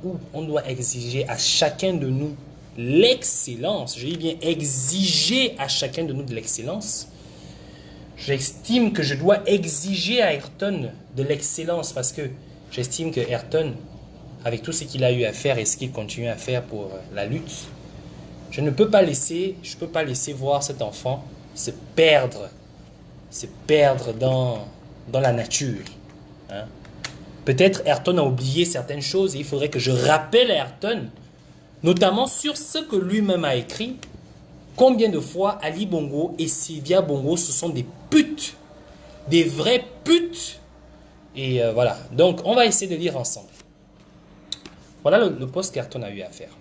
où on doit exiger à chacun de nous l'excellence, je dis bien exiger à chacun de nous de l'excellence, j'estime que je dois exiger à Ayrton de l'excellence parce que j'estime que Ayrton, avec tout ce qu'il a eu à faire et ce qu'il continue à faire pour la lutte, je ne peux pas laisser, voir cet enfant se perdre dans la nature. Hein. Peut-être Ayrton a oublié certaines choses et il faudrait que je rappelle à Ayrton, notamment sur ce que lui-même a écrit, combien de fois Ali Bongo et Sylvia Bongo ce sont des putes, des vraies putes. Et voilà, donc on va essayer de lire ensemble. Voilà le post qu'Ayrton a eu à faire.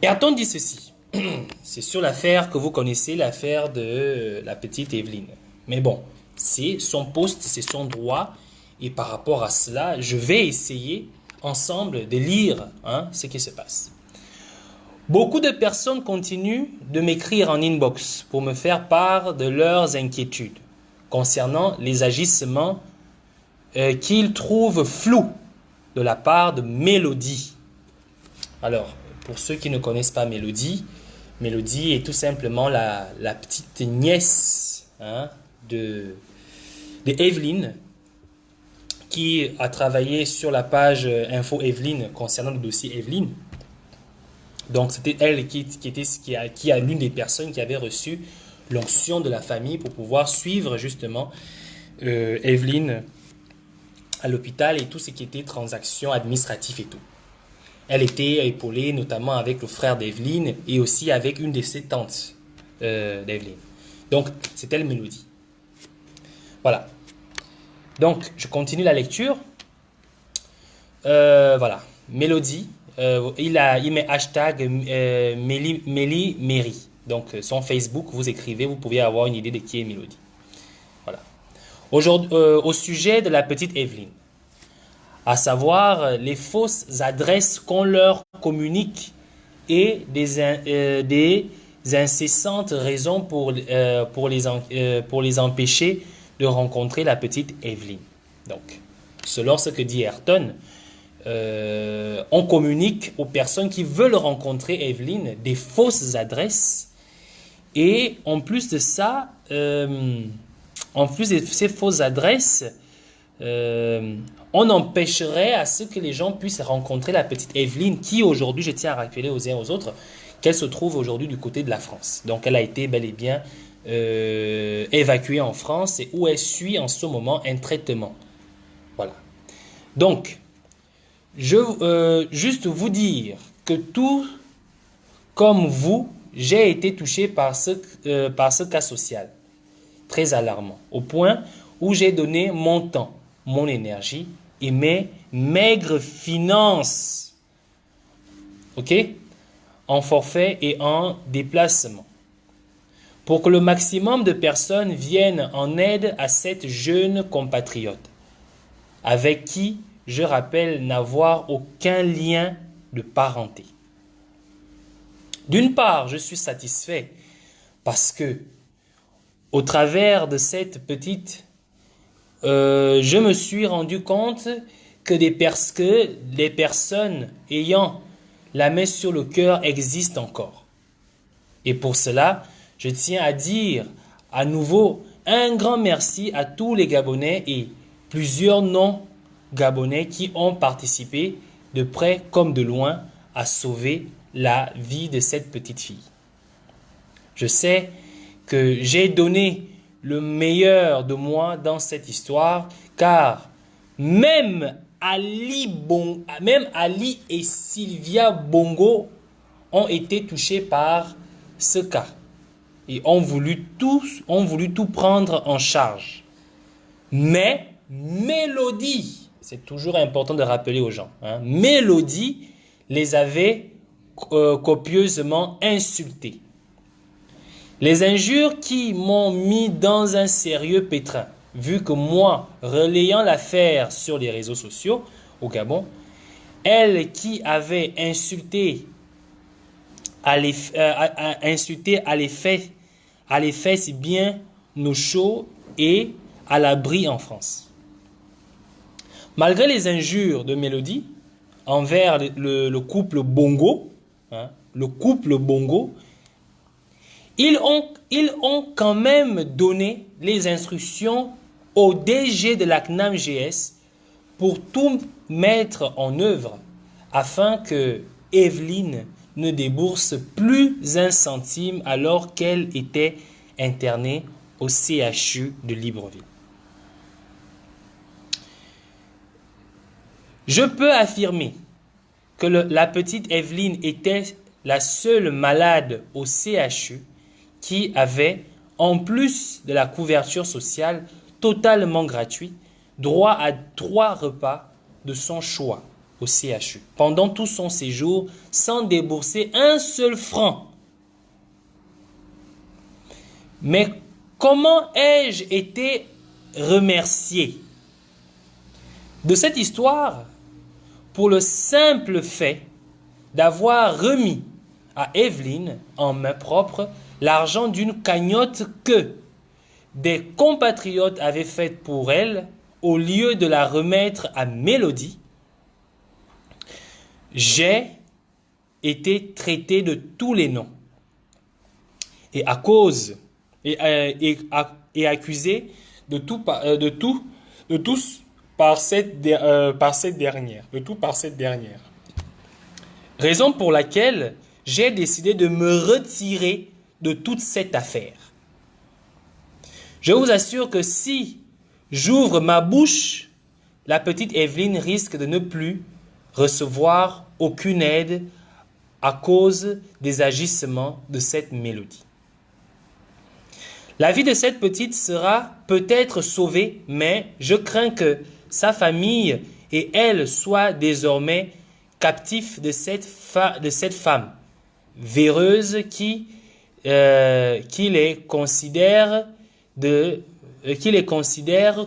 Ayrton dit ceci. C'est sur l'affaire que vous connaissez, l'affaire de la petite Evelyne. Mais bon, c'est son post, c'est son droit. Et par rapport à cela, je vais essayer ensemble de lire ce qui se passe. Beaucoup de personnes continuent de m'écrire en inbox pour me faire part de leurs inquiétudes concernant les agissements qu'ils trouvent flous de la part de Mélodie. Alors, pour ceux qui ne connaissent pas Mélodie, Mélodie est tout simplement la petite nièce de Evelyne qui a travaillé sur la page Info Evelyne concernant le dossier Evelyne. Donc, c'était elle qui a l'une des personnes qui avait reçu l'onction de la famille pour pouvoir suivre justement Evelyne à l'hôpital et tout ce qui était transactions administratives et tout. Elle était épaulée notamment avec le frère d'Evelyne et aussi avec une de ses tantes d'Evelyne. Donc, c'était elle Mélodie. Voilà. Donc, je continue la lecture. Voilà. Mélodie. Il met hashtag Méli. Donc, son Facebook, vous écrivez, vous pouvez avoir une idée de qui est Mélodie. Voilà. Aujourd'hui, au sujet de la petite Evelyne, à savoir les fausses adresses qu'on leur communique et des incessantes raisons pour les empêcher de rencontrer la petite Evelyne. Donc, selon ce que dit Ayrton, on communique aux personnes qui veulent rencontrer Evelyne des fausses adresses et en plus de ça, en plus de ces fausses adresses, on empêcherait à ce que les gens puissent rencontrer la petite Evelyne qui aujourd'hui, je tiens à rappeler aux uns et aux autres, qu'elle se trouve aujourd'hui du côté de la France. Donc elle a été bel et bien évacuée en France et où elle suit en ce moment un traitement. Voilà. Donc, je juste vous dire que tout comme vous, j'ai été touché par ce cas social très alarmant, au point où j'ai donné mon temps, mon énergie et mes maigres finances, ok, en forfait et en déplacement, pour que le maximum de personnes viennent en aide à cette jeune compatriote, avec qui, je rappelle, n'avoir aucun lien de parenté. D'une part, je suis satisfait parce que, au travers de cette petite, je me suis rendu compte que les personnes ayant la main sur le cœur existent encore. Et pour cela, je tiens à dire à nouveau un grand merci à tous les Gabonais et plusieurs non-Gabonais qui ont participé de près comme de loin à sauver la vie de cette petite fille. Je sais que j'ai donné le meilleur de moi dans cette histoire, car même Ali et Sylvia Bongo ont été touchés par ce cas et ont voulu tout prendre en charge. Mais Mélodie, c'est toujours important de rappeler aux gens, Mélodie les avait copieusement insultés. Les injures qui m'ont mis dans un sérieux pétrin, vu que moi, relayant l'affaire sur les réseaux sociaux au Gabon, elle qui avait insulté à les fesses bien au chaud et à l'abri en France. Malgré les injures de Mélodie envers le couple Bongo, hein, le couple Bongo, ils ont quand même donné les instructions au DG de la CNAM-GS pour tout mettre en œuvre afin que Evelyne ne débourse plus un centime alors qu'elle était internée au CHU de Libreville. Je peux affirmer que la petite Evelyne était la seule malade au CHU qui avait, en plus de la couverture sociale totalement gratuite, droit à 3 repas de son choix au CHU pendant tout son séjour sans débourser un seul franc. Mais comment ai-je été remercié de cette histoire pour le simple fait d'avoir remis à Evelyne en main propre l'argent d'une cagnotte que des compatriotes avaient faite pour elle au lieu de la remettre à Mélodie. J'ai été traité de tous les noms et à cause et accusé de tous par cette dernière. Raison pour laquelle j'ai décidé de me retirer de toute cette affaire. Je vous assure que si j'ouvre ma bouche, la petite Evelyne risque de ne plus recevoir aucune aide à cause des agissements de cette Mélodie. La vie de cette petite sera peut-être sauvée, mais je crains que sa famille et elle soient désormais captifs de cette femme véreuse qui les considère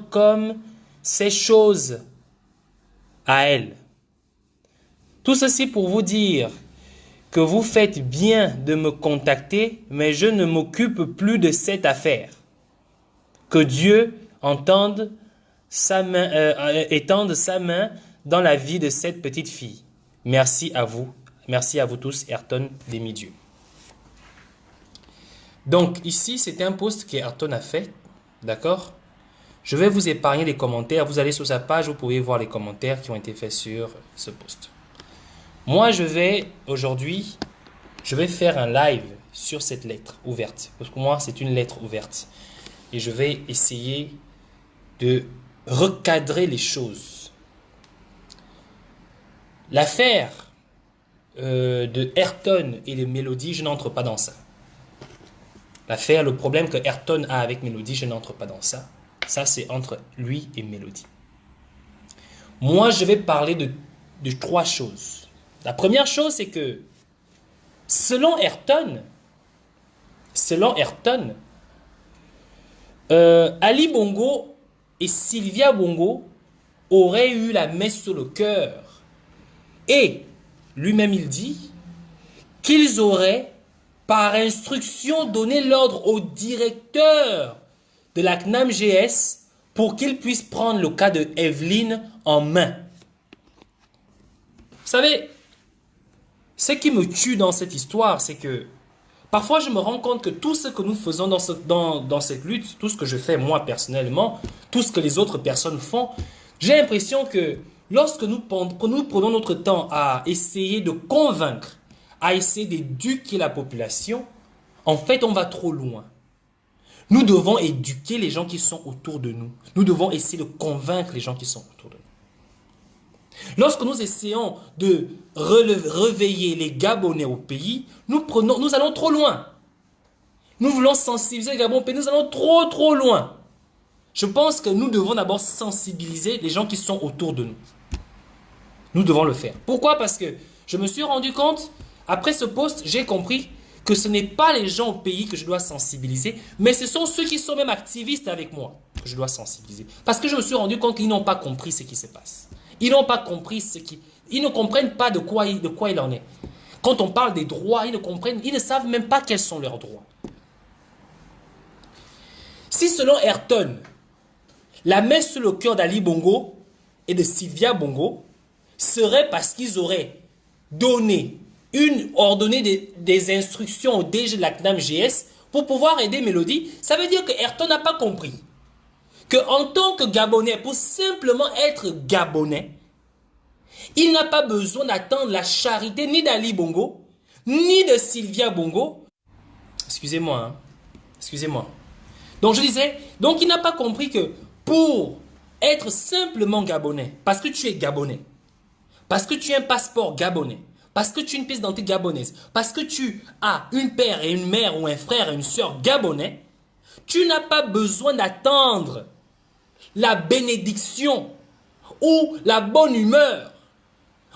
comme ses choses à elle. Tout ceci pour vous dire que vous faites bien de me contacter, mais je ne m'occupe plus de cette affaire. Que Dieu étende sa main dans la vie de cette petite fille. Merci à vous tous, Ayrton Demi-Dieu. Donc ici, c'était un post que Ayrton a fait, d'accord? Je vais vous épargner les commentaires. Vous allez sur sa page, vous pouvez voir les commentaires qui ont été faits sur ce post. Moi, aujourd'hui, je vais faire un live sur cette lettre ouverte. Parce que moi, c'est une lettre ouverte. Et je vais essayer de recadrer les choses. L'affaire de Ayrton et de Mélodie, je n'entre pas dans ça. Le problème que Ayrton a avec Mélodie, je n'entre pas dans ça. Ça, c'est entre lui et Mélodie. Moi, je vais parler de 3 choses. La première chose, c'est que selon Ayrton, Ali Bongo et Sylvia Bongo auraient eu la main sur le cœur. Et lui-même, il dit qu'ils auraient, par instruction, donné l'ordre au directeur de la CNAM-GS pour qu'il puisse prendre le cas de Evelyne en main. Vous savez, ce qui me tue dans cette histoire, c'est que parfois je me rends compte que tout ce que nous faisons dans cette lutte, tout ce que je fais moi personnellement, tout ce que les autres personnes font, j'ai l'impression que lorsque nous prenons notre temps à essayer de convaincre, à essayer d'éduquer la population, en fait on va trop loin. Nous devons éduquer les gens qui sont autour de nous. Nous devons essayer de convaincre les gens qui sont autour de nous. Lorsque nous essayons de réveiller les Gabonais au pays, nous allons trop loin. Nous voulons sensibiliser les Gabonais au pays, nous allons trop loin. Je pense que nous devons d'abord sensibiliser les gens qui sont autour de nous. Nous devons le faire. Pourquoi? Parce que je me suis rendu compte, après ce post, j'ai compris que ce n'est pas les gens au pays que je dois sensibiliser, mais ce sont ceux qui sont même activistes avec moi que je dois sensibiliser. Parce que je me suis rendu compte qu'ils n'ont pas compris ce qui se passe. Ils n'ont pas compris ils ne comprennent pas de quoi il en est. Quand on parle des droits, ils ne savent même pas quels sont leurs droits. Si selon Ayrton, la main sur le cœur d'Ali Bongo et de Sylvia Bongo serait parce qu'ils auraient ordonné des instructions au DG de la CNAM GS pour pouvoir aider Mélodie. Ça veut dire que Ayrton n'a pas compris que en tant que Gabonais, pour simplement être Gabonais, il n'a pas besoin d'attendre la charité ni d'Ali Bongo, ni de Sylvia Bongo. Excusez-moi, hein. Excusez-moi. Donc je disais, donc il n'a pas compris que pour être simplement Gabonais, parce que tu es Gabonais, parce que tu as un passeport gabonais, parce que tu as une pièce d'identité gabonaise, parce que tu as une père et une mère ou un frère et une soeur gabonais, tu n'as pas besoin d'attendre la bénédiction ou la bonne humeur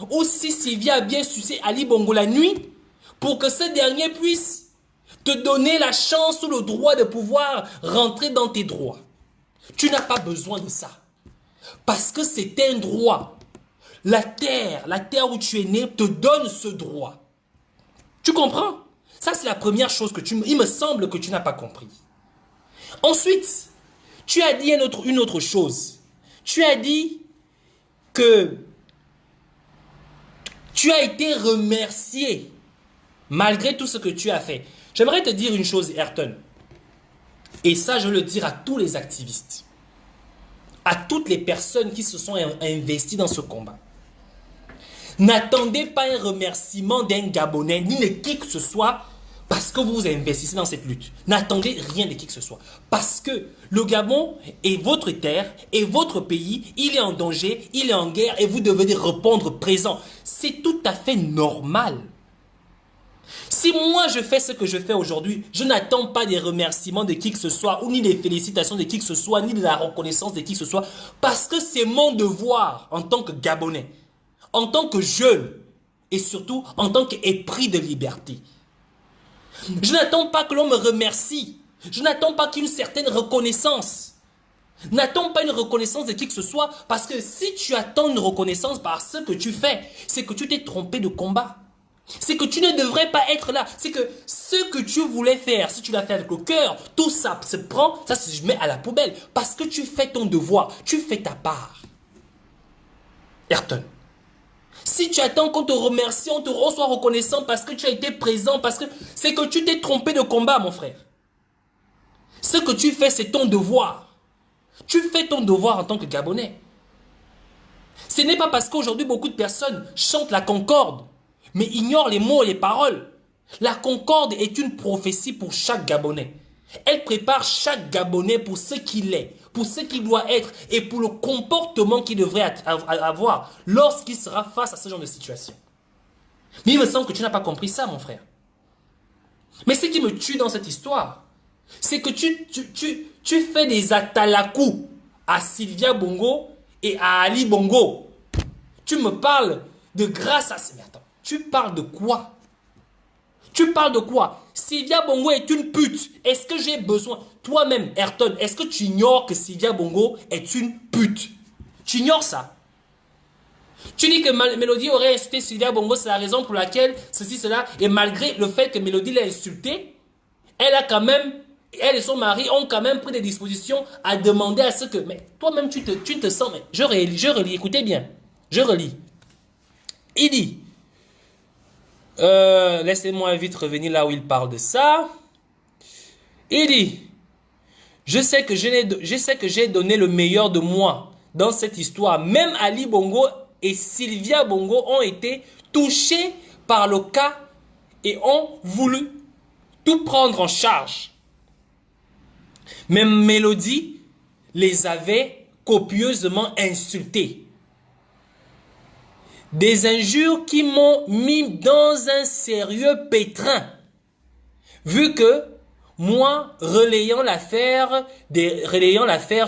ou si Sylvia a bien sucé Ali Bongo la nuit pour que ce dernier puisse te donner la chance ou le droit de pouvoir rentrer dans tes droits. Tu n'as pas besoin de ça. Parce que c'est un droit. La terre où tu es né te donne ce droit. Tu comprends? Ça, c'est la première chose que il me semble que tu n'as pas compris. Ensuite, tu as dit une autre chose. Tu as dit que tu as été remercié malgré tout ce que tu as fait. J'aimerais te dire une chose, Ayrton. Et ça, je veux le dire à tous les activistes. À toutes les personnes qui se sont investies dans ce combat. N'attendez pas un remerciement d'un Gabonais, ni de qui que ce soit, parce que vous vous investissez dans cette lutte. N'attendez rien de qui que ce soit. Parce que le Gabon est votre terre, est votre pays, il est en danger, il est en guerre, et vous devez répondre présent. C'est tout à fait normal. Si moi je fais ce que je fais aujourd'hui, je n'attends pas des remerciements de qui que ce soit, ou ni des félicitations de qui que ce soit, ni de la reconnaissance de qui que ce soit, parce que c'est mon devoir en tant que Gabonais, en tant que jeune, et surtout en tant qu'épris de liberté. Je n'attends pas que l'on me remercie, je n'attends pas qu'une certaine reconnaissance. N'attends pas une reconnaissance de qui que ce soit, parce que si tu attends une reconnaissance par ce que tu fais, c'est que tu t'es trompé de combat. C'est que tu ne devrais pas être là. C'est que ce que tu voulais faire, si tu l'as fait avec le cœur, tout ça se prend, ça se met à la poubelle. Parce que tu fais ton devoir, tu fais ta part. Ayrton, si tu attends qu'on te remercie, on soit reconnaissant parce que tu as été présent, parce que c'est que tu t'es trompé de combat, mon frère. Ce que tu fais, c'est ton devoir. Tu fais ton devoir en tant que Gabonais. Ce n'est pas parce qu'aujourd'hui, beaucoup de personnes chantent la concorde, mais ignore les mots et les paroles. La concorde est une prophétie pour chaque Gabonais. Elle prépare chaque Gabonais pour ce qu'il est, pour ce qu'il doit être et pour le comportement qu'il devrait avoir lorsqu'il sera face à ce genre de situation. Mais il me semble que tu n'as pas compris ça, mon frère. Mais ce qui me tue dans cette histoire, c'est que tu fais des atalakou à Sylvia Bongo et à Ali Bongo. Tu me parles de grâce à... Mais attends. Tu parles de quoi? Tu parles de quoi? Sylvia Bongo est une pute. Est-ce que j'ai besoin... Toi-même, Ayrton, est-ce que tu ignores que Sylvia Bongo est une pute? Tu ignores ça? Tu dis que Mélodie aurait insulté Sylvia Bongo, c'est la raison pour laquelle ceci, cela. Et malgré le fait que Mélodie l'a insultée, elle a quand même... Elle et son mari ont quand même pris des dispositions à demander à ce que... Mais toi-même, tu te sens... Mais je relis, écoutez bien. Je relis. Il dit... laissez-moi vite revenir là où il parle de ça. Il dit, je sais que j'ai donné le meilleur de moi dans cette histoire. Même Ali Bongo et Sylvia Bongo ont été touchés par le cas et ont voulu tout prendre en charge. Même Mélodie les avait copieusement insultés. Des injures qui m'ont mis dans un sérieux pétrin. Vu que moi, relayant l'affaire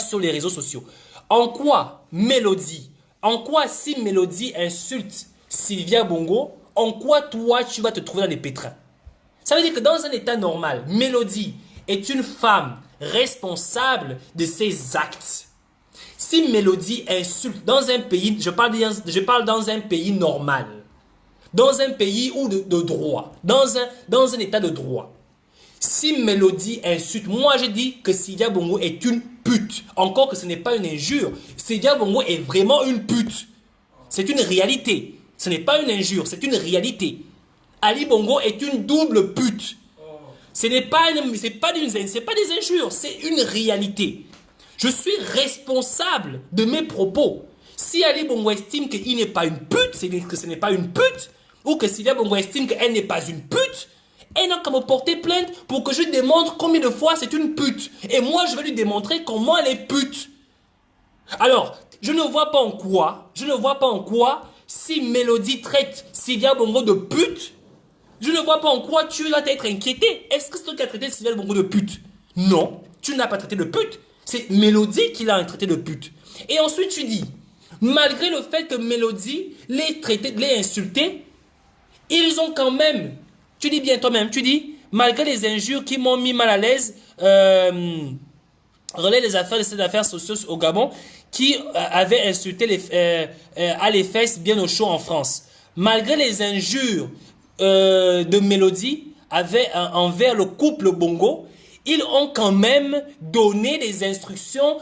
sur les réseaux sociaux. En quoi si Mélodie insulte Sylvia Bongo, en quoi toi tu vas te trouver dans des pétrins? Ça veut dire que dans un état normal, Mélodie est une femme responsable de ses actes. Si Mélodie insulte dans un pays, je parle dans un pays normal, dans un pays où de droit, dans un état de droit. Si Mélodie insulte, moi je dis que Sylvia Bongo est une pute. Encore que ce n'est pas une injure. Sylvia Bongo est vraiment une pute. C'est une réalité. Ce n'est pas une injure, c'est une réalité. Ali Bongo est une double pute. Ce n'est pas, pas des injures, c'est une réalité. Je suis responsable de mes propos. Si Ali Bongo estime qu'il n'est pas une pute, c'est que ce n'est pas une pute, ou que Sylvia Bongo estime qu'elle n'est pas une pute, elle n'a qu'à me porter plainte pour que je démontre combien de fois c'est une pute. Et moi, je vais lui démontrer comment elle est pute. Alors, je ne vois pas en quoi, si Mélodie traite Sylvia Bongo de pute, je ne vois pas en quoi tu vas être inquiété. Est-ce que c'est toi qui as traité Sylvia Bongo de pute? Non, tu n'as pas traité de pute. C'est Mélodie qui l'a traité de pute. Et ensuite tu dis, malgré le fait que Mélodie l'ait insulté, ils ont quand même, tu dis bien toi-même, tu dis, malgré les injures qui m'ont mis mal à l'aise, relais des affaires sociales au Gabon, qui avait insulté à les fesses bien au chaud en France. Malgré les injures de Mélodie envers le couple Bongo, ils ont quand même donné des instructions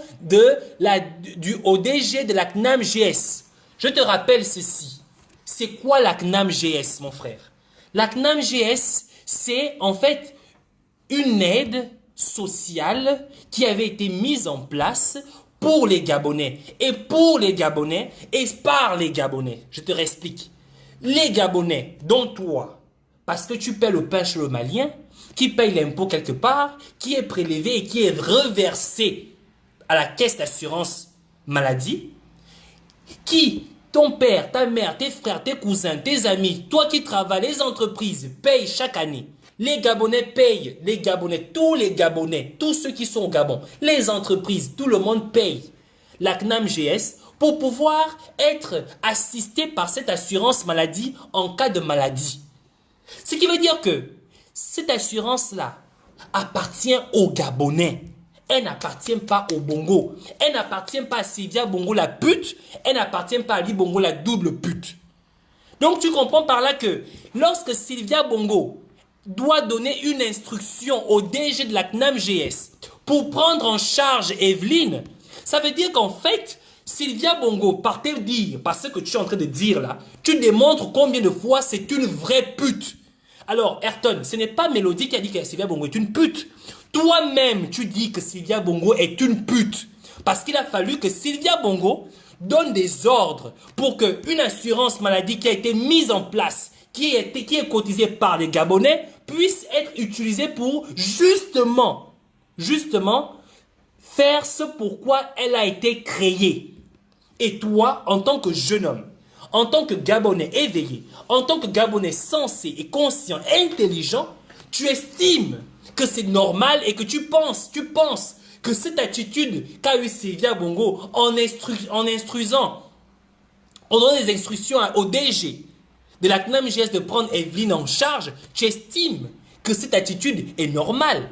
au DG de la CNAM GS. Je te rappelle ceci. C'est quoi la CNAM GS, mon frère? La CNAM GS, c'est en fait une aide sociale qui avait été mise en place pour les Gabonais. Et pour les Gabonais, et par les Gabonais. Je te réexplique. Les Gabonais, dont toi, parce que tu paies le pain chez le Malien, qui paye l'impôt quelque part, qui est prélevé et qui est reversé à la caisse d'assurance maladie, qui, ton père, ta mère, tes frères, tes cousins, tes amis, toi qui travailles, les entreprises payent chaque année. Les Gabonais payent, les Gabonais, tous ceux qui sont au Gabon, les entreprises, tout le monde paye la CNAM GS pour pouvoir être assisté par cette assurance maladie en cas de maladie. Ce qui veut dire que cette assurance-là appartient aux Gabonais. Elle n'appartient pas au Bongo. Elle n'appartient pas à Sylvia Bongo la pute. Elle n'appartient pas à Ali Bongo la double pute. Donc tu comprends par là que lorsque Sylvia Bongo doit donner une instruction au DG de la CNAM GS pour prendre en charge Evelyne, ça veut dire qu'en fait, Sylvia Bongo, par tes dires, par ce que tu es en train de dire là, tu démontres combien de fois c'est une vraie pute. Alors, Ayrton, ce n'est pas Mélodie qui a dit que Sylvia Bongo est une pute. Toi-même, tu dis que Sylvia Bongo est une pute. Parce qu'il a fallu que Sylvia Bongo donne des ordres pour qu'une assurance maladie qui a été mise en place, qui est cotisée par les Gabonais, puisse être utilisée pour justement, faire ce pourquoi elle a été créée. Et toi, en tant que jeune homme, en tant que Gabonais éveillé, en tant que Gabonais sensé et conscient, intelligent, tu estimes que c'est normal et que tu penses que cette attitude qu'a eu Sylvia Bongo en instruisant, en donnant des instructions au DG de la CNAM GS de prendre Evelyne en charge, tu estimes que cette attitude est normale.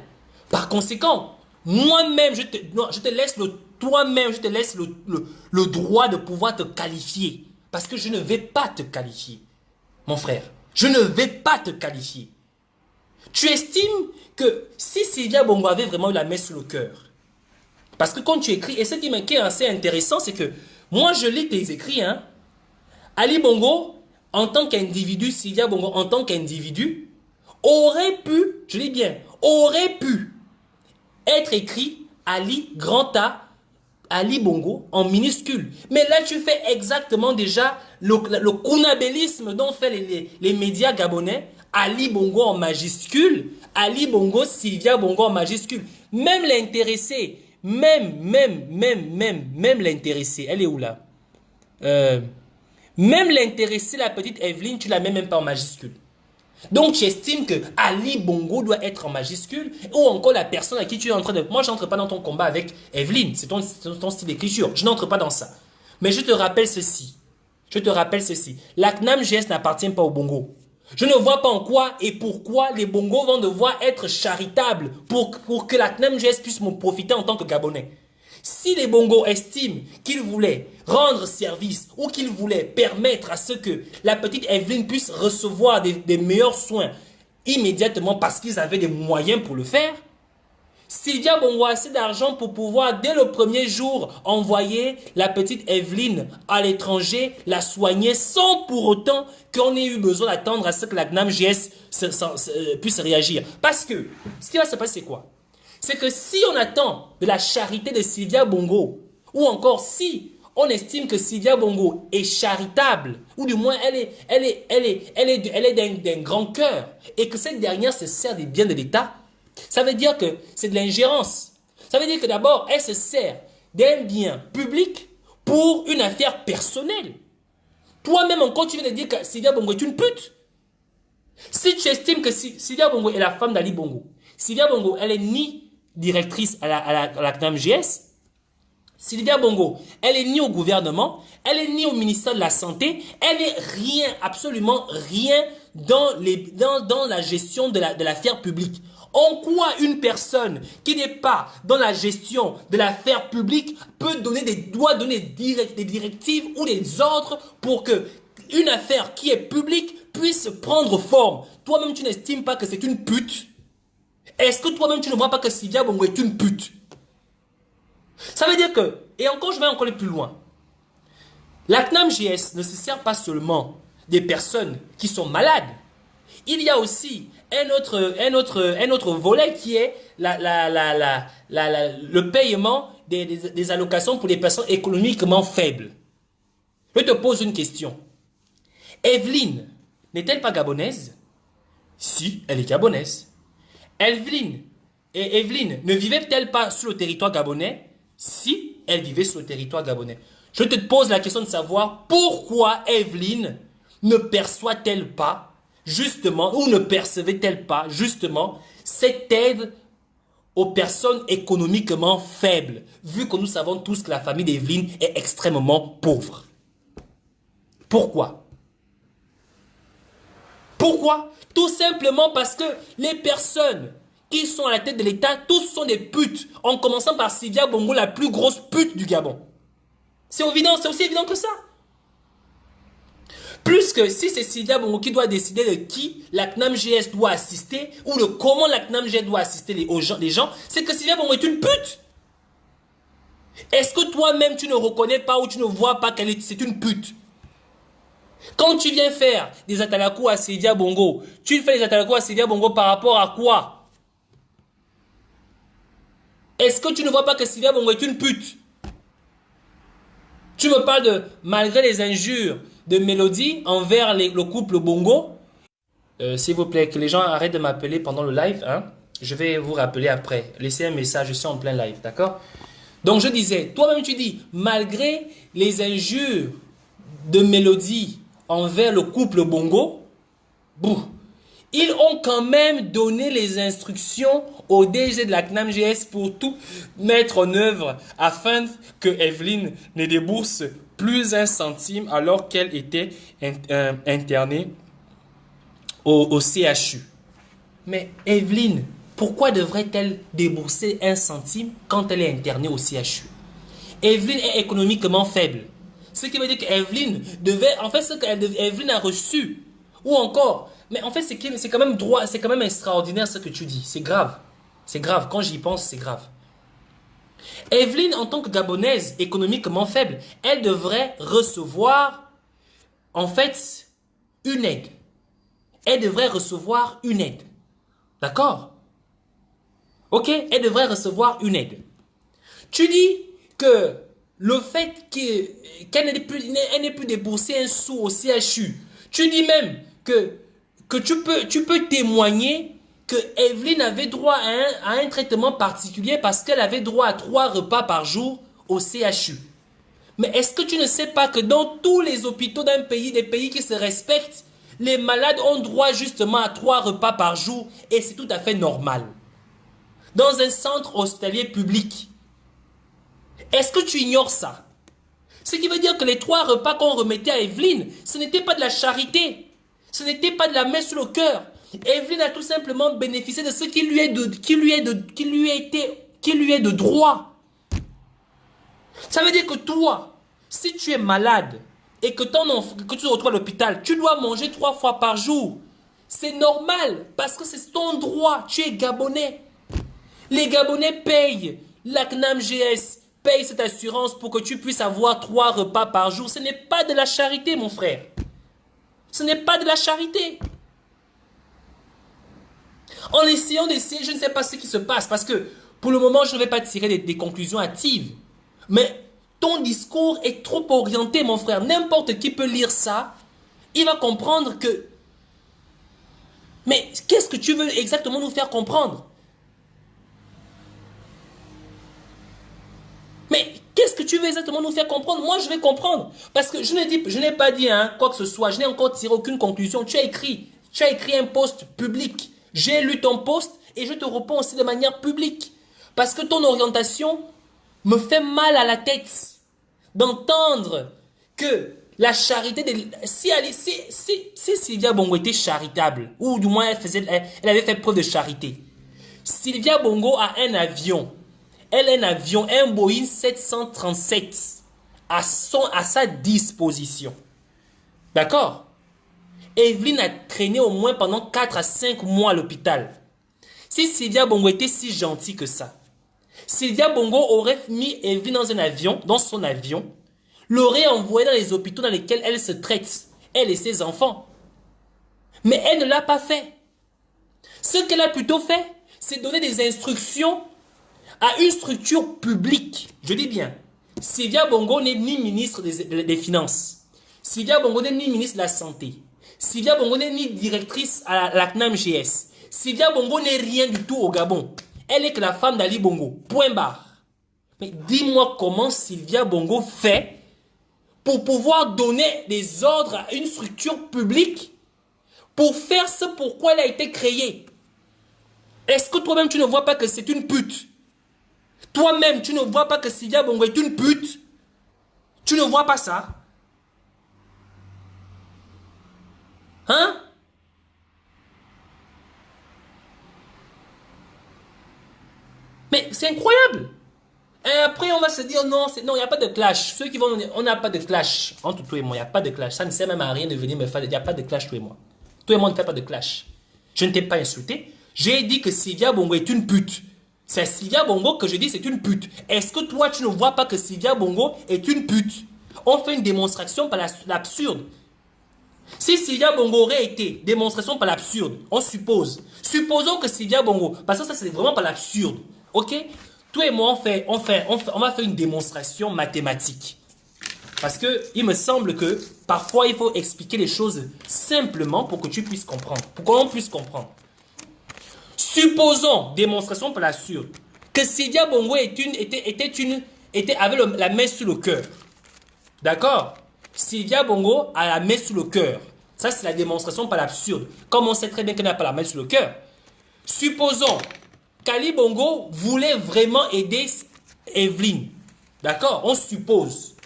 Par conséquent, moi-même, je te laisse le droit de pouvoir te qualifier. Parce que je ne vais pas te qualifier, mon frère. Je ne vais pas te qualifier. Tu estimes que si Sylvia Bongo avait vraiment eu la main sur le cœur, parce que quand tu écris, et ce qui est assez intéressant, c'est que moi je lis tes écrits, hein. Ali Bongo, en tant qu'individu, Sylvia Bongo, en tant qu'individu, aurait pu, je dis bien, aurait pu être écrit Ali Grand A, Ali Bongo en minuscule. Mais là, tu fais exactement déjà le kunabélisme dont fait les médias gabonais. Ali Bongo en majuscule, Ali Bongo, Sylvia Bongo en majuscule. Même l'intéressé, même l'intéressé, elle est où là? Même l'intéressé, la petite Evelyne, tu la mets même pas en majuscule. Donc tu estimes que Ali Bongo doit être en majuscule ou encore la personne à qui tu es en train de... Moi, je n'entre pas dans ton combat avec Evelyne, c'est ton style d'écriture, je n'entre pas dans ça. Mais je te rappelle ceci, la CNAM GS n'appartient pas au Bongo. Je ne vois pas en quoi et pourquoi les Bongos vont devoir être charitables pour que la CNAM GS puisse me profiter en tant que Gabonais. Si les Bongos estiment qu'ils voulaient rendre service ou qu'ils voulaient permettre à ce que la petite Evelyne puisse recevoir des meilleurs soins immédiatement parce qu'ils avaient des moyens pour le faire, Sylvia Bongo a assez d'argent pour pouvoir, dès le premier jour, envoyer la petite Evelyne à l'étranger, la soigner, sans pour autant qu'on ait eu besoin d'attendre à ce que la CNAMJS puisse réagir. Parce que, ce qui va se passer, c'est quoi? C'est que si on attend de la charité de Sylvia Bongo, ou encore si on estime que Sylvia Bongo est charitable, ou du moins elle est d'un grand cœur, et que cette dernière se sert des biens de l'État, ça veut dire que c'est de l'ingérence. Ça veut dire que d'abord, elle se sert d'un bien public pour une affaire personnelle. Toi-même encore, tu viens de dire que Sylvia Bongo est une pute. Si tu estimes que Sylvia Bongo est la femme d'Ali Bongo, Sylvia Bongo, elle est ni directrice à la CNAMJS, Sylvia Bongo, elle est ni au gouvernement, elle est ni au ministère de la Santé, elle n'est rien, absolument rien dans la gestion de l'affaire publique. En quoi une personne qui n'est pas dans la gestion de l'affaire publique doit donner des directives ou des ordres pour que une affaire qui est publique puisse prendre forme? Toi-même, tu n'estimes pas que c'est une pute? Est-ce que toi-même, tu ne vois pas que Sylvia Bongo est une pute? Ça veut dire que, et encore, je vais encore aller plus loin. La CNAMJS ne se sert pas seulement des personnes qui sont malades. Il y a aussi un autre volet qui est le paiement des allocations pour les personnes économiquement faibles. Je te pose une question. Evelyne n'est-elle pas gabonaise? Si, elle est gabonaise. Evelyne ne vivait-elle pas sur le territoire gabonais? Si, elle vivait sur le territoire gabonais. Je te pose la question de savoir pourquoi Evelyne ne perçoit-elle pas justement, ou ne percevait-elle pas justement cette aide aux personnes économiquement faibles, vu que nous savons tous que la famille d'Evelyne est extrêmement pauvre. Pourquoi? Pourquoi? Tout simplement parce que les personnes qui sont à la tête de l'État, tous sont des putes, en commençant par Sylvia Bongo, la plus grosse pute du Gabon. C'est aussi évident que ça. Plus que si c'est Sylvia Bongo qui doit décider de qui la CNAMJS doit assister, ou de comment la CNAMJS doit assister les gens, c'est que Sylvia Bongo est une pute. Est-ce que toi-même tu ne reconnais pas ou tu ne vois pas qu'elle c'est une pute? Quand tu viens faire des atalakou à Sylvia Bongo, tu fais des atalakou à Sylvia Bongo par rapport à quoi? Est-ce que tu ne vois pas que Sylvia Bongo est une pute? Tu me parles de, malgré les injures de Mélodie envers le couple Bongo. S'il vous plaît, que les gens arrêtent de m'appeler pendant le live. Hein? Je vais vous rappeler après. Laissez un message, je suis en plein live, d'accord? Donc je disais, toi-même tu dis, malgré les injures de Mélodie envers le couple Bongo, ils ont quand même donné les instructions au DG de la CNAMJS pour tout mettre en œuvre afin que Evelyne ne débourse plus un centime alors qu'elle était internée au CHU. Mais Evelyne, pourquoi devrait-elle débourser un centime quand elle est internée au CHU? Evelyne est économiquement faible. Ce qui veut dire qu'Evelyne devait, en fait, ce qu'Evelyne a reçu, ou encore, mais en fait, c'est quand même droit, c'est quand même extraordinaire ce que tu dis. C'est grave. C'est grave. Quand j'y pense, c'est grave. Evelyne, en tant que Gabonaise économiquement faible, elle devrait recevoir, en fait, une aide. Elle devrait recevoir une aide. D'accord? Ok? Elle devrait recevoir une aide. Tu dis que le fait qu'elle n'ait plus déboursé un sou au CHU, tu dis même que tu peux témoigner que Evelyne avait droit à un traitement particulier parce qu'elle avait droit à 3 repas par jour au CHU. Mais est-ce que tu ne sais pas que dans tous les hôpitaux d'un pays, des pays qui se respectent, les malades ont droit justement à 3 repas par jour et c'est tout à fait normal. Dans un centre hospitalier public. Est-ce que tu ignores ça? Ce qui veut dire que les 3 repas qu'on remettait à Evelyne, ce n'était pas de la charité. Ce n'était pas de la main sur le cœur. Evelyne a tout simplement bénéficié de ce qui lui est de droit. Ça veut dire que toi, si tu es malade et que tu te retrouves à l'hôpital, tu dois manger 3 fois par jour. C'est normal parce que c'est ton droit. Tu es gabonais. Les Gabonais payent. La CNAM-GS paye cette assurance pour que tu puisses avoir 3 repas par jour. Ce n'est pas de la charité, mon frère. Ce n'est pas de la charité. En essayant d'essayer, je ne sais pas ce qui se passe parce que pour le moment, je ne vais pas tirer des conclusions hâtives. Mais ton discours est trop orienté, mon frère. N'importe qui peut lire ça. Il va comprendre que... Mais qu'est-ce que tu veux exactement nous faire comprendre? Mais qu'est-ce que tu veux exactement nous faire comprendre? Moi, je vais comprendre. Parce que je n'ai pas dit quoi que ce soit. Je n'ai encore tiré aucune conclusion. Tu as écrit un post public. J'ai lu ton post et je te réponds aussi de manière publique. Parce que ton orientation me fait mal à la tête d'entendre que la charité... Si Sylvia Bongo était charitable, ou du moins elle avait fait preuve de charité, Sylvia Bongo a un avion. Elle a un avion, un Boeing 737 à sa disposition. D'accord? Evelyne a traîné au moins pendant 4 à 5 mois à l'hôpital. Si Sylvia Bongo était si gentille que ça, Sylvia Bongo aurait mis Evelyne dans son avion, l'aurait envoyée dans les hôpitaux dans lesquels elle se traite, elle et ses enfants. Mais elle ne l'a pas fait. Ce qu'elle a plutôt fait, c'est donner des instructions à une structure publique. Je dis bien, Sylvia Bongo n'est ni ministre des Finances. Sylvia Bongo n'est ni ministre de la Santé. Sylvia Bongo n'est ni directrice à la CNAM-GS. Sylvia Bongo n'est rien du tout au Gabon. Elle est que la femme d'Ali Bongo. Point barre. Mais dis-moi comment Sylvia Bongo fait pour pouvoir donner des ordres à une structure publique pour faire ce pourquoi elle a été créée. Est-ce que toi-même tu ne vois pas que c'est une pute? Toi-même tu ne vois pas que Sylvia Bongo est une pute? Tu ne vois pas ça? Hein? Mais c'est incroyable. Et après, on va se dire non, il n'y a pas de clash. Ceux qui vont, on n'a pas de clash. Entre toi et moi, il n'y a pas de clash. Ça ne sert même à rien de venir me faire. Il n'y a pas de clash, toi et moi. Toi et moi, on ne fait pas de clash. Je ne t'ai pas insulté. J'ai dit que Sylvia Bongo est une pute. C'est Sylvia Bongo que je dis c'est une pute. Est-ce que toi, tu ne vois pas que Sylvia Bongo est une pute? On fait une démonstration par l'absurde. Si Sylvia Bongo aurait été démonstration par l'absurde, on suppose. Supposons que Sylvia Bongo, parce que ça c'est vraiment par l'absurde. Ok? Toi et moi, on va faire une démonstration mathématique. Parce que il me semble que parfois il faut expliquer les choses simplement pour que tu puisses comprendre. Pour qu'on puisse comprendre. Supposons, démonstration par l'absurde, que Sylvia Bongo avait la main sur le cœur. D'accord? Sylvia Bongo a la main sur le cœur. Ça, c'est la démonstration par l'absurde. Comme on sait très bien qu'elle n'a pas la main sur le cœur. Supposons qu'Ali Bongo voulait vraiment aider Evelyne. D'accord? On suppose.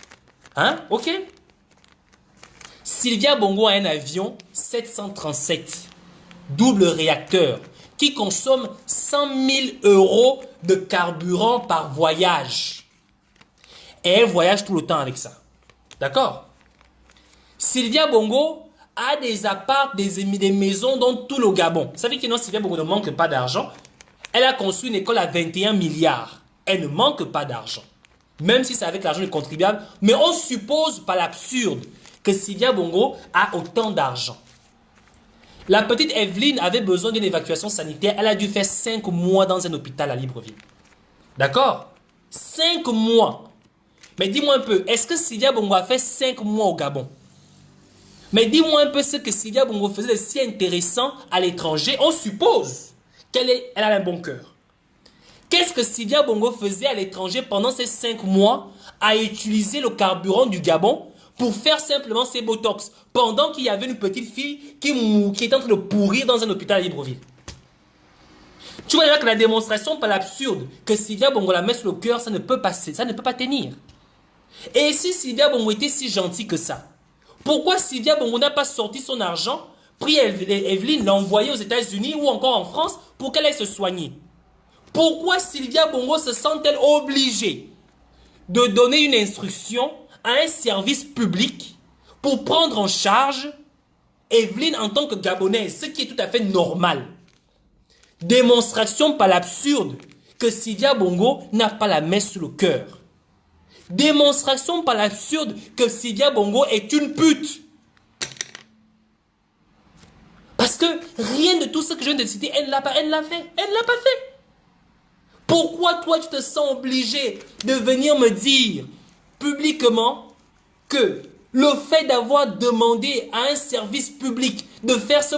Hein? Ok? Sylvia Bongo a un avion 737, double réacteur, qui consomme 100 000 € de carburant par voyage. Et elle voyage tout le temps avec ça. D'accord? Sylvia Bongo a des apparts, des maisons dans tout le Gabon. Vous savez que non, Sylvia Bongo ne manque pas d'argent. Elle a construit une école à 21 milliards. Elle ne manque pas d'argent. Même si c'est avec l'argent du contribuable. Mais on suppose par l'absurde que Sylvia Bongo a autant d'argent. La petite Evelyne avait besoin d'une évacuation sanitaire. Elle a dû faire 5 mois dans un hôpital à Libreville. D'accord? 5 mois. Mais dis-moi un peu, est-ce que Sylvia Bongo a fait 5 mois au Gabon? Mais dis-moi un peu ce que Sylvia Bongo faisait de si intéressant à l'étranger. On suppose qu'elle a un bon cœur. Qu'est-ce que Sylvia Bongo faisait à l'étranger pendant ces 5 mois à utiliser le carburant du Gabon pour faire simplement ses botox pendant qu'il y avait une petite fille qui était en train de pourrir dans un hôpital à Libreville? Tu vois déjà que la démonstration par l'absurde que Sylvia Bongo la met sur le cœur, ça ne peut pas tenir. Et si Sylvia Bongo était si gentille que ça, pourquoi Sylvia Bongo n'a pas sorti son argent, pris Evelyne, l'a envoyée aux États-Unis ou encore en France pour qu'elle aille se soigner? Pourquoi Sylvia Bongo se sent-elle obligée de donner une instruction à un service public pour prendre en charge Evelyne en tant que Gabonaise, ce qui est tout à fait normal? Démonstration par l'absurde que Sylvia Bongo n'a pas la main sur le cœur. Démonstration par l'absurde que Sylvia Bongo est une pute. Parce que rien de tout ce que je viens de citer, elle ne l'a pas fait. Elle ne l'a pas fait. Pourquoi toi tu te sens obligé de venir me dire publiquement que le fait d'avoir demandé à un service public de faire ce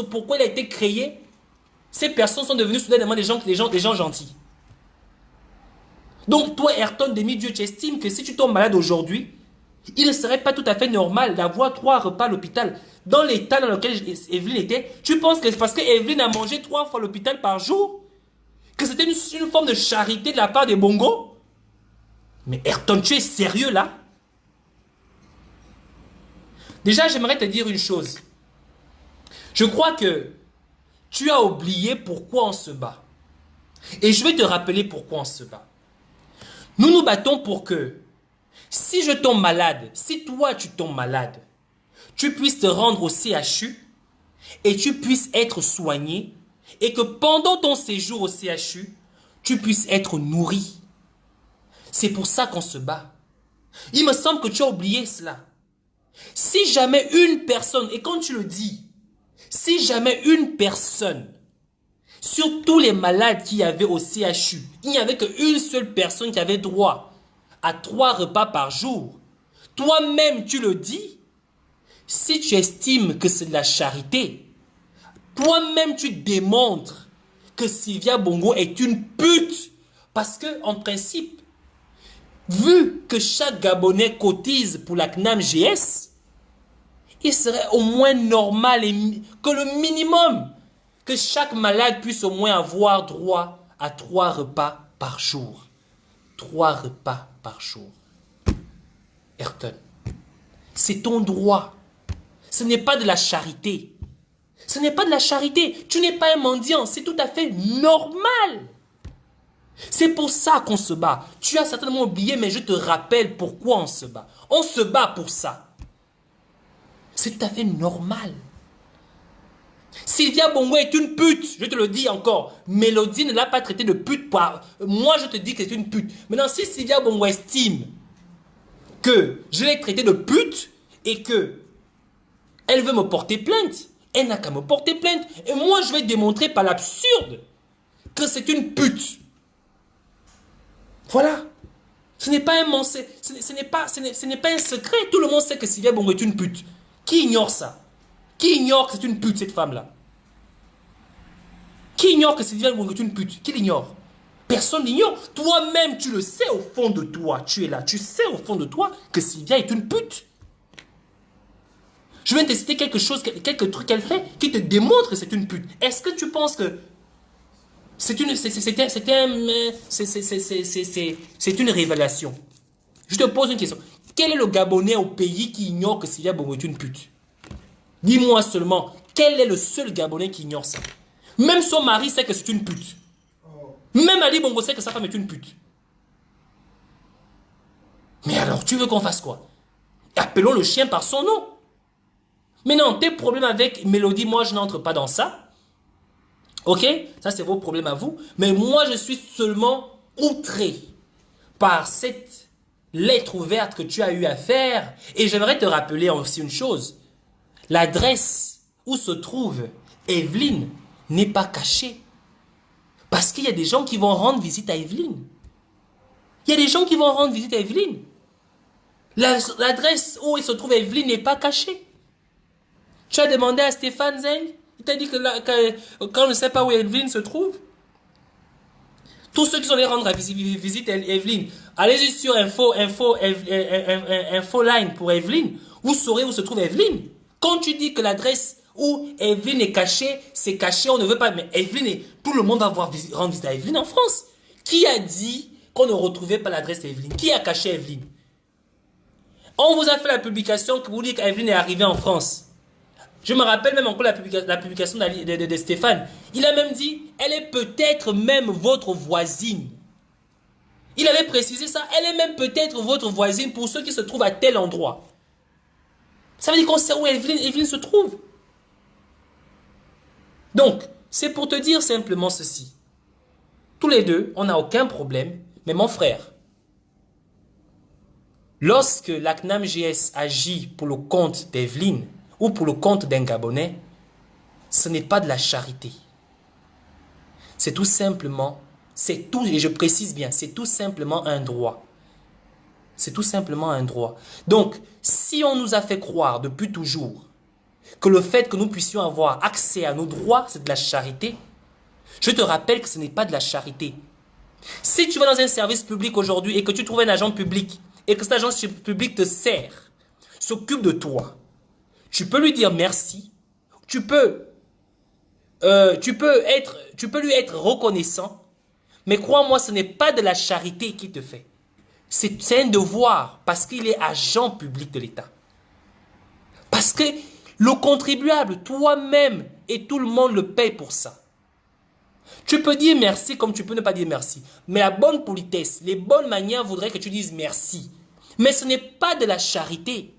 pourquoi il a été créé, ces personnes sont devenues soudainement des gens gentils. Donc toi, Ayrton Demi-Dieu, tu estimes que si tu tombes malade aujourd'hui, il ne serait pas tout à fait normal d'avoir 3 repas à l'hôpital. Dans l'état dans lequel Evelyne était, tu penses que c'est parce que Evelyne a mangé 3 fois à l'hôpital par jour que c'était une forme de charité de la part des Bongo? Mais Ayrton, tu es sérieux là? Déjà, j'aimerais te dire une chose. Je crois que tu as oublié pourquoi on se bat. Et je vais te rappeler pourquoi on se bat. Nous nous battons pour que, si je tombe malade, si toi tu tombes malade, tu puisses te rendre au CHU et tu puisses être soigné et que pendant ton séjour au CHU, tu puisses être nourri. C'est pour ça qu'on se bat. Il me semble que tu as oublié cela. Si jamais une personne, et quand tu le dis, si jamais une personne, sur tous les malades qu'il y avait au CHU, il n'y avait qu'une seule personne qui avait droit à 3 repas par jour, toi-même tu le dis, si tu estimes que c'est de la charité, toi-même tu démontres que Sylvia Bongo est une pute. Parce que, en principe, vu que chaque Gabonais cotise pour la CNAM-GS, il serait au moins normal que le minimum, que chaque malade puisse au moins avoir droit à 3 repas par jour. 3 repas par jour. Ayrton, c'est ton droit. Ce n'est pas de la charité. Ce n'est pas de la charité. Tu n'es pas un mendiant. C'est tout à fait normal. C'est pour ça qu'on se bat. Tu as certainement oublié, mais je te rappelle pourquoi on se bat. On se bat pour ça. C'est tout à fait normal. Sylvia Bongo est une pute. Je te le dis encore. Mélodie ne l'a pas traité de pute. Moi, je te dis que c'est une pute. Maintenant, si Sylvia Bongo estime que je l'ai traité de pute et que elle veut me porter plainte, elle n'a qu'à me porter plainte. Et moi, je vais démontrer par l'absurde que c'est une pute. Voilà. Ce n'est pas un mensonge. Ce n'est pas un secret. Tout le monde sait que Sylvia Bongo est une pute. Qui ignore ça? Qui ignore que c'est une pute, cette femme-là? Qui ignore que Sylvia Bongo est une pute? Qui l'ignore? Personne l'ignore. Toi-même, tu le sais au fond de toi. Tu es là. Tu sais au fond de toi que Sylvia est une pute. Je viens de te citer quelques trucs qu'elle fait qui te démontrent que c'est une pute. Est-ce que tu penses que c'est une révélation? Je te pose une question. Quel est le Gabonais au pays qui ignore que Sylvia Bongo est une pute? Dis-moi seulement, quel est le seul Gabonais qui ignore ça? Même son mari sait que c'est une pute. Même Ali Bongo sait que sa femme est une pute. Mais alors, tu veux qu'on fasse quoi? Appelons le chien par son nom. Mais non, tes problèmes avec Mélodie, moi je n'entre pas dans ça. Ok? Ça c'est vos problèmes à vous. Mais moi je suis seulement outré par cette lettre ouverte que tu as eu à faire. Et j'aimerais te rappeler aussi une chose. L'adresse où se trouve Evelyne n'est pas cachée. Parce qu'il y a des gens qui vont rendre visite à Evelyne. Il y a des gens qui vont rendre visite à Evelyne. L'adresse où il se trouve Evelyne n'est pas cachée. Tu as demandé à Stéphane Zeng, il t'a dit que quand on ne sait pas où Evelyne se trouve. Tous ceux qui sont allés rendre visite à Evelyne, allez-y sur Infoline pour Evelyne. Vous saurez où se trouve Evelyne. Quand tu dis que l'adresse où Evelyne est cachée, c'est caché, on ne veut pas. Mais Evelyne, tout le monde va rendre visite à Evelyne en France. Qui a dit qu'on ne retrouvait pas l'adresse d'Evelyne? Qui a caché Evelyne? On vous a fait la publication que vous dites qu'Evelyne est arrivée en France. Je me rappelle même encore la publication de Stéphane. Il a même dit, elle est peut-être même votre voisine. Il avait précisé ça, elle est même peut-être votre voisine pour ceux qui se trouvent à tel endroit. Ça veut dire qu'on sait où Evelyne se trouve. Donc, c'est pour te dire simplement ceci. Tous les deux, on n'a aucun problème. Mais mon frère, lorsque la CNAMJS agit pour le compte d'Evelyne ou pour le compte d'un Gabonais, ce n'est pas de la charité. C'est tout simplement, c'est tout, et je précise bien, c'est tout simplement un droit. C'est tout simplement un droit. Donc, si on nous a fait croire depuis toujours que le fait que nous puissions avoir accès à nos droits, c'est de la charité, je te rappelle que ce n'est pas de la charité. Si tu vas dans un service public aujourd'hui et que tu trouves un agent public et que cet agent public te sert, s'occupe de toi, tu peux lui dire merci, tu peux lui être reconnaissant, mais crois-moi, ce n'est pas de la charité qu'il te fait. C'est un devoir parce qu'il est agent public de l'État. Parce que le contribuable, toi-même et tout le monde le paye pour ça. Tu peux dire merci comme tu peux ne pas dire merci. Mais la bonne politesse, les bonnes manières voudraient que tu dises merci. Mais ce n'est pas de la charité.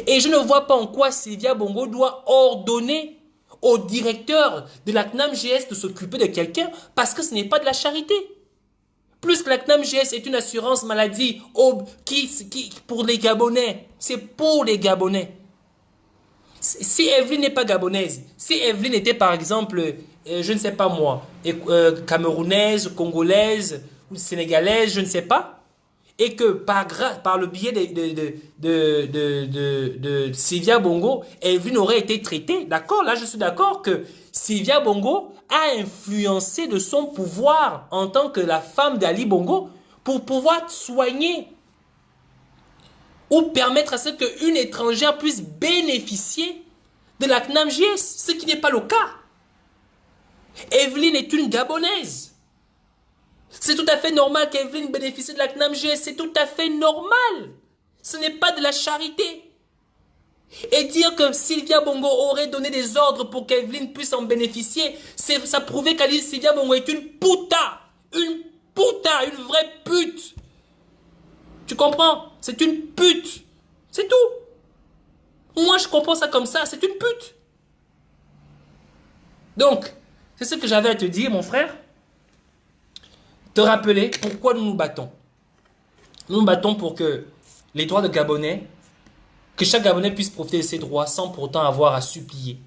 Et je ne vois pas en quoi Sylvia Bongo doit ordonner au directeur de la CNAMJS de s'occuper de quelqu'un parce que ce n'est pas de la charité. Plus que la CNAMJS est une assurance maladie pour les Gabonais. C'est pour les Gabonais. Si Evelyne n'est pas gabonaise, si Evelyne était par exemple, je ne sais pas moi, camerounaise, congolaise, ou sénégalaise, je ne sais pas, et que par le biais de Sylvia Bongo, Evelyne aurait été traitée, d'accord, là je suis d'accord que Sylvia Bongo a influencé de son pouvoir en tant que la femme d'Ali Bongo pour pouvoir soigner ou permettre à ce qu'une étrangère puisse bénéficier de la CNAMJS, ce qui n'est pas le cas. Evelyne est une Gabonaise. C'est tout à fait normal qu'Evelyne bénéficie de la CNAMJS, c'est tout à fait normal. Ce n'est pas de la charité. Et dire que Sylvia Bongo aurait donné des ordres pour qu'Evelyne puisse en bénéficier, ça prouvait qu'Ali Sylvia Bongo est une puta, une vraie pute. Tu comprends? C'est une pute. C'est tout. Moi, je comprends ça comme ça. C'est une pute. Donc, c'est ce que j'avais à te dire, mon frère. Te rappeler pourquoi nous nous battons. Nous nous battons pour que les droits de Gabonais, que chaque Gabonais puisse profiter de ses droits sans pour autant avoir à supplier,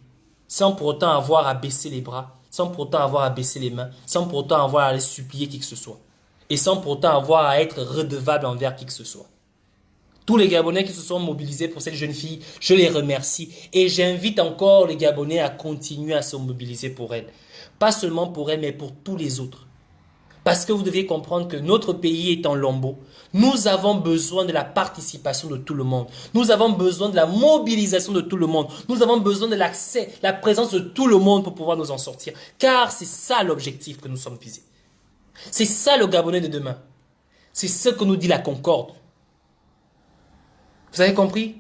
sans pour autant avoir à baisser les bras, sans pour autant avoir à baisser les mains, sans pour autant avoir à aller supplier qui que ce soit. Et sans pour autant avoir à être redevable envers qui que ce soit. Tous les Gabonais qui se sont mobilisés pour cette jeune fille, je les remercie. Et j'invite encore les Gabonais à continuer à se mobiliser pour elle. Pas seulement pour elle, mais pour tous les autres. Parce que vous devez comprendre que notre pays est en lambeaux. Nous avons besoin de la participation de tout le monde. Nous avons besoin de la mobilisation de tout le monde. Nous avons besoin de l'accès, la présence de tout le monde pour pouvoir nous en sortir. Car c'est ça l'objectif que nous sommes visés. C'est ça le Gabonais de demain. C'est ce que nous dit la Concorde. Vous avez compris?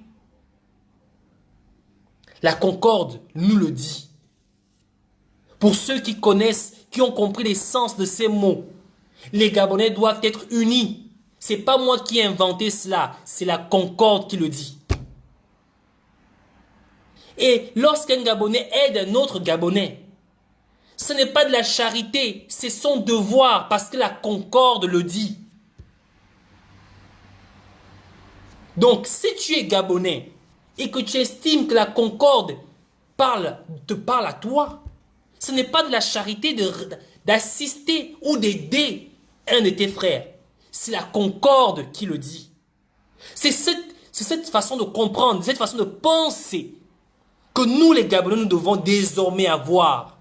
La Concorde nous le dit. Pour ceux qui connaissent, qui ont compris l'essence de ces mots, les Gabonais doivent être unis. C'est pas moi qui ai inventé cela, c'est la Concorde qui le dit. Et lorsqu'un Gabonais aide un autre Gabonais, ce n'est pas de la charité, c'est son devoir parce que la Concorde le dit. Donc, si tu es Gabonais et que tu estimes que la Concorde te parle à toi, ce n'est pas de la charité d'assister ou d'aider un de tes frères. C'est la Concorde qui le dit. C'est cette façon de comprendre, cette façon de penser que nous, les Gabonais, nous devons désormais avoir.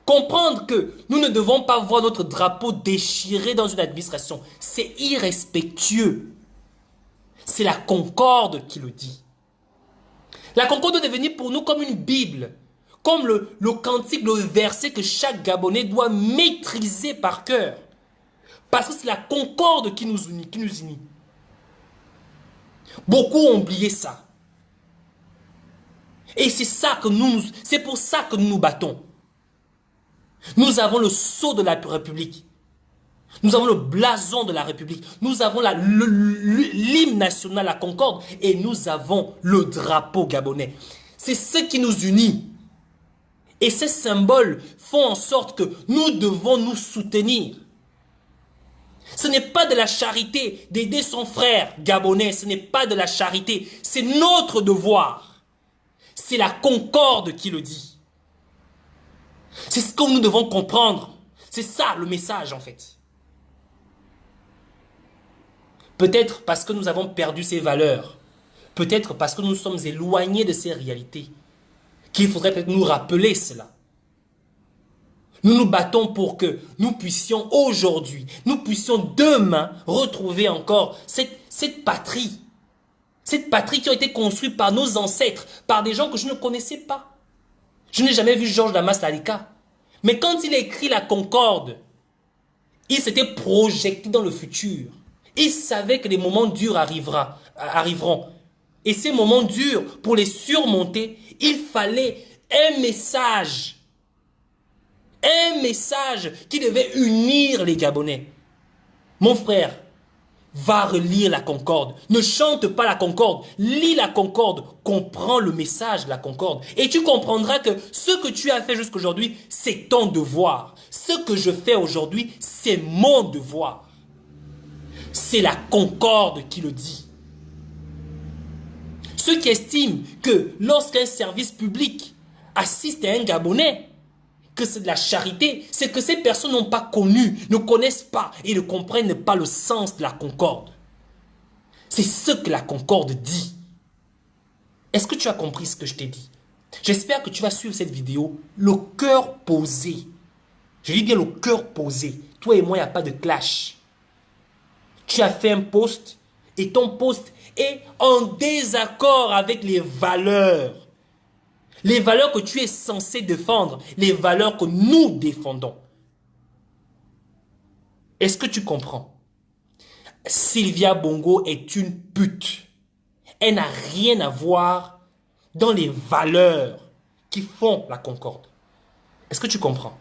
Comprendre que nous ne devons pas voir notre drapeau déchiré dans une administration. C'est irrespectueux. C'est la Concorde qui le dit. La Concorde doit devenir pour nous comme une Bible, comme le cantique, le verset que chaque Gabonais doit maîtriser par cœur. Parce que c'est la Concorde qui nous unit. Beaucoup ont oublié ça. Et c'est pour ça que nous nous battons. Nous avons le sceau de la République. Nous avons le blason de la République. Nous avons l'hymne national, la Concorde. Et nous avons le drapeau gabonais. C'est ce qui nous unit. Et ces symboles font en sorte que nous devons nous soutenir. Ce n'est pas de la charité d'aider son frère gabonais, ce n'est pas de la charité, c'est notre devoir. C'est la concorde qui le dit. C'est ce que nous devons comprendre. C'est ça le message en fait. Peut-être parce que nous avons perdu ces valeurs, peut-être parce que nous sommes éloignés de ces réalités, qu'il faudrait peut-être nous rappeler cela. Nous nous battons pour que nous puissions aujourd'hui, nous puissions demain retrouver encore cette patrie. Cette patrie qui a été construite par nos ancêtres, par des gens que je ne connaissais pas. Je n'ai jamais vu Georges Damas Lalika. Mais quand il a écrit la Concorde, il s'était projeté dans le futur. Il savait que les moments durs arriveront. Et ces moments durs, pour les surmonter, il fallait un message. Un message qui devait unir les Gabonais. Mon frère, va relire la Concorde. Ne chante pas la Concorde. Lis la Concorde. Comprends le message de la Concorde. Et tu comprendras que ce que tu as fait jusqu'aujourd'hui, c'est ton devoir. Ce que je fais aujourd'hui, c'est mon devoir. C'est la Concorde qui le dit. Ceux qui estiment que lorsqu'un service public assiste à un Gabonais, que c'est de la charité, c'est que ces personnes n'ont pas connu, ne connaissent pas et ne comprennent pas le sens de la concorde. C'est ce que la concorde dit. Est-ce que tu as compris ce que je t'ai dit? J'espère que tu vas suivre cette vidéo le cœur posé. Je dis bien le cœur posé. Toi et moi, il n'y a pas de clash. Tu as fait un post et ton post est en désaccord avec les valeurs. Les valeurs que tu es censé défendre, les valeurs que nous défendons. Est-ce que tu comprends? Sylvia Bongo est une pute. Elle n'a rien à voir dans les valeurs qui font la concorde. Est-ce que tu comprends?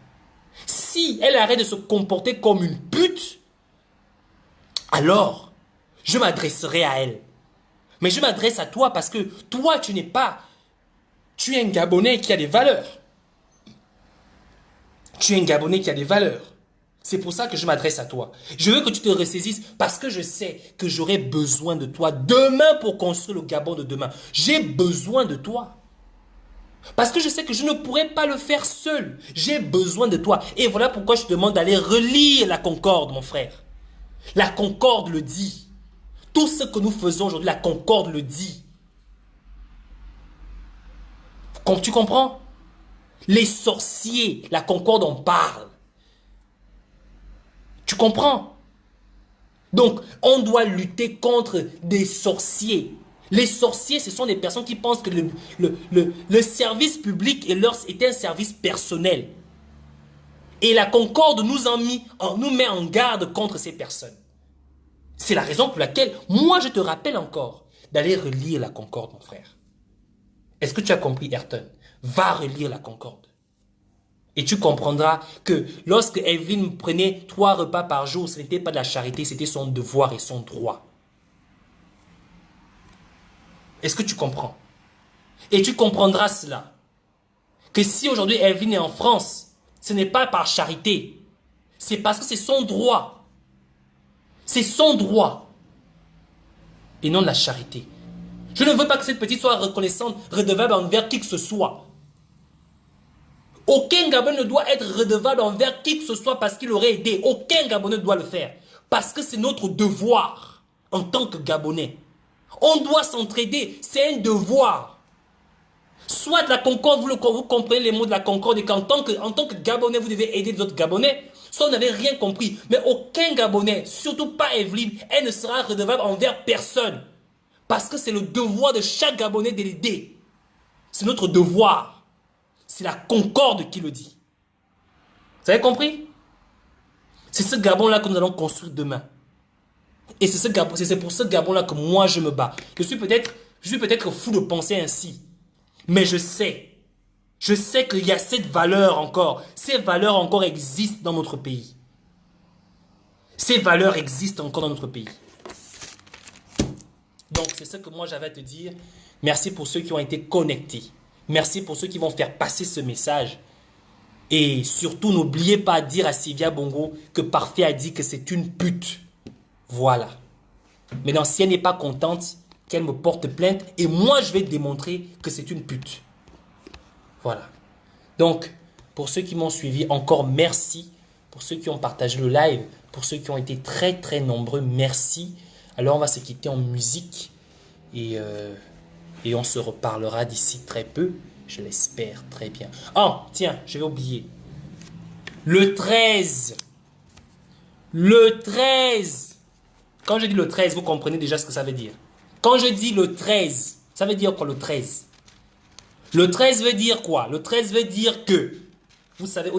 Si elle arrête de se comporter comme une pute, alors je m'adresserai à elle. Mais je m'adresse à toi parce que toi, tu n'es pas... Tu es un Gabonais qui a des valeurs. Tu es un Gabonais qui a des valeurs. C'est pour ça que je m'adresse à toi. Je veux que tu te ressaisisses parce que je sais que j'aurai besoin de toi demain pour construire le Gabon de demain. J'ai besoin de toi. Parce que je sais que je ne pourrai pas le faire seul. J'ai besoin de toi. Et voilà pourquoi je te demande d'aller relire la Concorde, mon frère. La Concorde le dit. Tout ce que nous faisons aujourd'hui, la Concorde le dit. Comme tu comprends? Les sorciers, la Concorde en parle. Tu comprends? Donc, on doit lutter contre des sorciers. Les sorciers, ce sont des personnes qui pensent que le service public est un service personnel. Et la Concorde nous met en garde contre ces personnes. C'est la raison pour laquelle, moi, je te rappelle encore d'aller relire la Concorde, mon frère. Est-ce que tu as compris, Ayrton? Va relire la Concorde. Et tu comprendras que lorsque Evelyne prenait 3 repas par jour, ce n'était pas de la charité, c'était son devoir et son droit. Est-ce que tu comprends? Et tu comprendras cela. Que si aujourd'hui Evelyne est en France, ce n'est pas par charité. C'est parce que c'est son droit. C'est son droit. Et non de la charité. Je ne veux pas que cette petite soit reconnaissante, redevable envers qui que ce soit. Aucun Gabonais ne doit être redevable envers qui que ce soit parce qu'il aurait aidé. Aucun Gabonais ne doit le faire. Parce que c'est notre devoir en tant que Gabonais. On doit s'entraider. C'est un devoir. Soit la concorde, vous comprenez les mots de la concorde et qu'en tant que Gabonais, vous devez aider d'autres Gabonais. Soit vous n'avez rien compris. Mais aucun Gabonais, surtout pas Evelyne, elle ne sera redevable envers personne. Parce que c'est le devoir de chaque Gabonais de l'aider. C'est notre devoir. C'est la concorde qui le dit. Vous avez compris? C'est ce Gabon-là que nous allons construire demain. Et c'est pour ce Gabon-là que moi je me bats. Je suis peut-être fou de penser ainsi. Mais je sais qu'il y a cette valeur encore. Ces valeurs encore existent dans notre pays. Ces valeurs existent encore dans notre pays. Donc c'est ce que moi j'avais à te dire. Merci pour ceux qui ont été connectés. Merci pour ceux qui vont faire passer ce message. Et surtout, n'oubliez pas de dire à Sylvia Bongo que Parfait a dit que c'est une pute. Voilà. Maintenant, si elle n'est pas contente, qu'elle me porte plainte et moi, je vais démontrer que c'est une pute. Voilà. Donc, pour ceux qui m'ont suivi, encore merci. Pour ceux qui ont partagé le live, pour ceux qui ont été très très nombreux, merci. Alors, on va se quitter en musique et on se reparlera d'ici très peu. Je l'espère très bien. Oh, tiens, je vais oublier. Le 13. Le 13. Quand je dis le 13, vous comprenez déjà ce que ça veut dire. Quand je dis le 13, ça veut dire quoi le 13? Le 13 veut dire quoi? Le 13 veut dire que, vous savez,